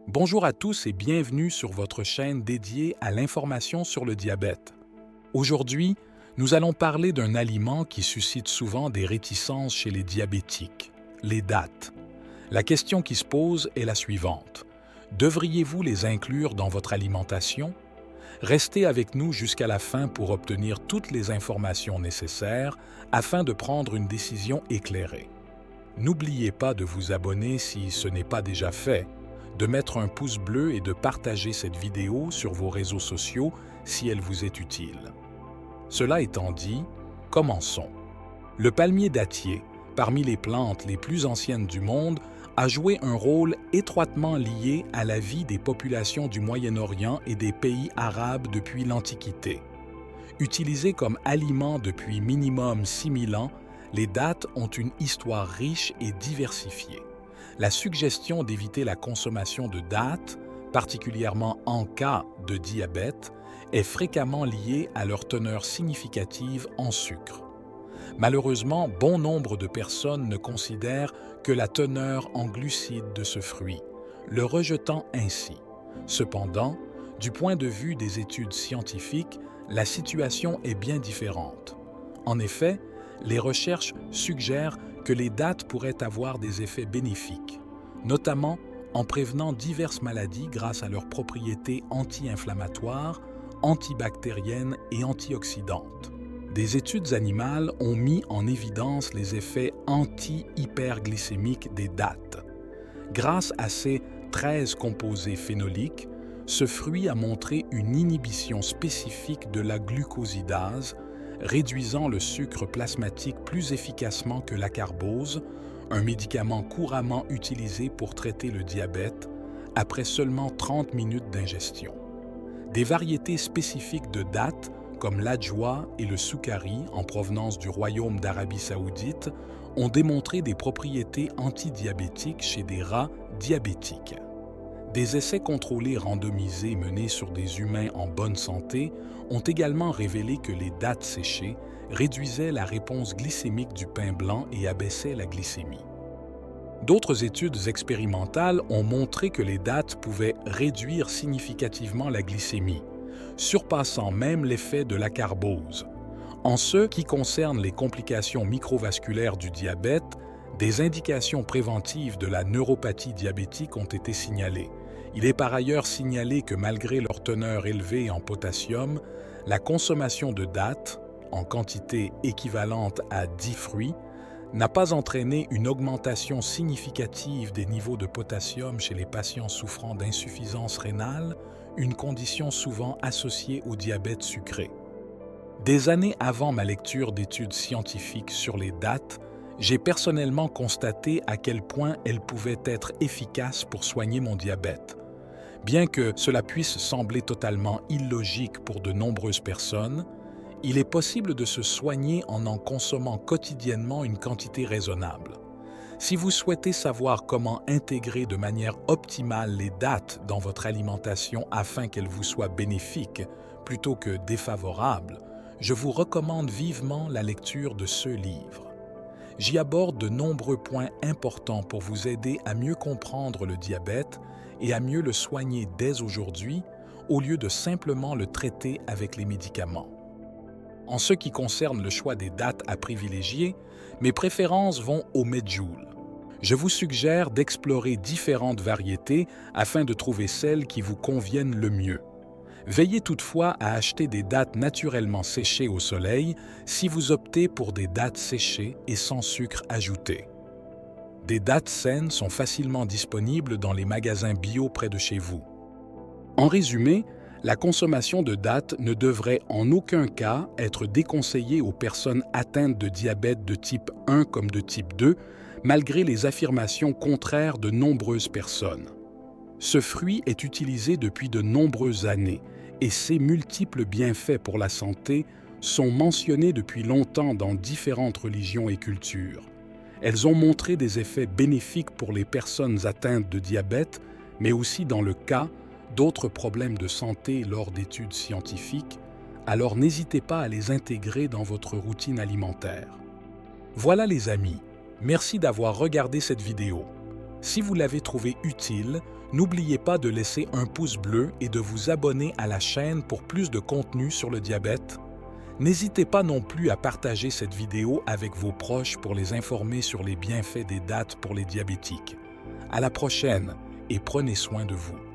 Bonjour à tous et bienvenue sur votre chaîne dédiée à l'information sur le diabète. Aujourd'hui, nous allons parler d'un aliment qui suscite souvent des réticences chez les diabétiques, les dattes. La question qui se pose est la suivante. Devriez-vous les inclure dans votre alimentation? Restez avec nous jusqu'à la fin pour obtenir toutes les informations nécessaires afin de prendre une décision éclairée. N'oubliez pas de vous abonner si ce n'est pas déjà fait, de mettre un pouce bleu et de partager cette vidéo sur vos réseaux sociaux si elle vous est utile. Cela étant dit, commençons. Le palmier dattier, parmi les plantes les plus anciennes du monde, a joué un rôle étroitement lié à la vie des populations du Moyen-Orient et des pays arabes depuis l'Antiquité. Utilisé comme aliment depuis minimum 6000 ans, les dattes ont une histoire riche et diversifiée. La suggestion d'éviter la consommation de dattes, particulièrement en cas de diabète, est fréquemment liée à leur teneur significative en sucre. Malheureusement, bon nombre de personnes ne considèrent que la teneur en glucides de ce fruit, le rejetant ainsi. Cependant, du point de vue des études scientifiques, la situation est bien différente. En effet, les recherches suggèrent que les dattes pourraient avoir des effets bénéfiques, notamment en prévenant diverses maladies grâce à leurs propriétés anti-inflammatoires, antibactériennes et antioxydantes. Des études animales ont mis en évidence les effets anti-hyperglycémiques des dattes. Grâce à ses 13 composés phénoliques, ce fruit a montré une inhibition spécifique de la glucosidase, réduisant le sucre plasmatique plus efficacement que l'acarbose, un médicament couramment utilisé pour traiter le diabète, après seulement 30 minutes d'ingestion. Des variétés spécifiques de dattes, comme l'adjoua et le soukari, en provenance du Royaume d'Arabie saoudite, ont démontré des propriétés antidiabétiques chez des rats diabétiques. Des essais contrôlés randomisés menés sur des humains en bonne santé ont également révélé que les dattes séchées réduisaient la réponse glycémique du pain blanc et abaissaient la glycémie. D'autres études expérimentales ont montré que les dattes pouvaient réduire significativement la glycémie, surpassant même l'effet de l'acarbose. En ce qui concerne les complications microvasculaires du diabète, des indications préventives de la neuropathie diabétique ont été signalées. Il est par ailleurs signalé que malgré leur teneur élevée en potassium, la consommation de dattes, en quantité équivalente à 10 fruits, n'a pas entraîné une augmentation significative des niveaux de potassium chez les patients souffrant d'insuffisance rénale, une condition souvent associée au diabète sucré. Des années avant ma lecture d'études scientifiques sur les dattes, j'ai personnellement constaté à quel point elles pouvaient être efficaces pour soigner mon diabète. Bien que cela puisse sembler totalement illogique pour de nombreuses personnes, il est possible de se soigner en consommant quotidiennement une quantité raisonnable. Si vous souhaitez savoir comment intégrer de manière optimale les dattes dans votre alimentation afin qu'elles vous soient bénéfiques plutôt que défavorables, je vous recommande vivement la lecture de ce livre. J'y aborde de nombreux points importants pour vous aider à mieux comprendre le diabète et à mieux le soigner dès aujourd'hui, au lieu de simplement le traiter avec les médicaments. En ce qui concerne le choix des dattes à privilégier, mes préférences vont au medjool. Je vous suggère d'explorer différentes variétés afin de trouver celles qui vous conviennent le mieux. Veillez toutefois à acheter des dattes naturellement séchées au soleil si vous optez pour des dattes séchées et sans sucre ajouté. Des dattes saines sont facilement disponibles dans les magasins bio près de chez vous. En résumé, la consommation de dattes ne devrait en aucun cas être déconseillée aux personnes atteintes de diabète de type 1 comme de type 2, malgré les affirmations contraires de nombreuses personnes. Ce fruit est utilisé depuis de nombreuses années et ses multiples bienfaits pour la santé sont mentionnés depuis longtemps dans différentes religions et cultures. Elles ont montré des effets bénéfiques pour les personnes atteintes de diabète, mais aussi dans le cas d'autres problèmes de santé lors d'études scientifiques, alors n'hésitez pas à les intégrer dans votre routine alimentaire. Voilà les amis, merci d'avoir regardé cette vidéo. Si vous l'avez trouvé utile, n'oubliez pas de laisser un pouce bleu et de vous abonner à la chaîne pour plus de contenu sur le diabète. N'hésitez pas non plus à partager cette vidéo avec vos proches pour les informer sur les bienfaits des dattes pour les diabétiques. À la prochaine et prenez soin de vous.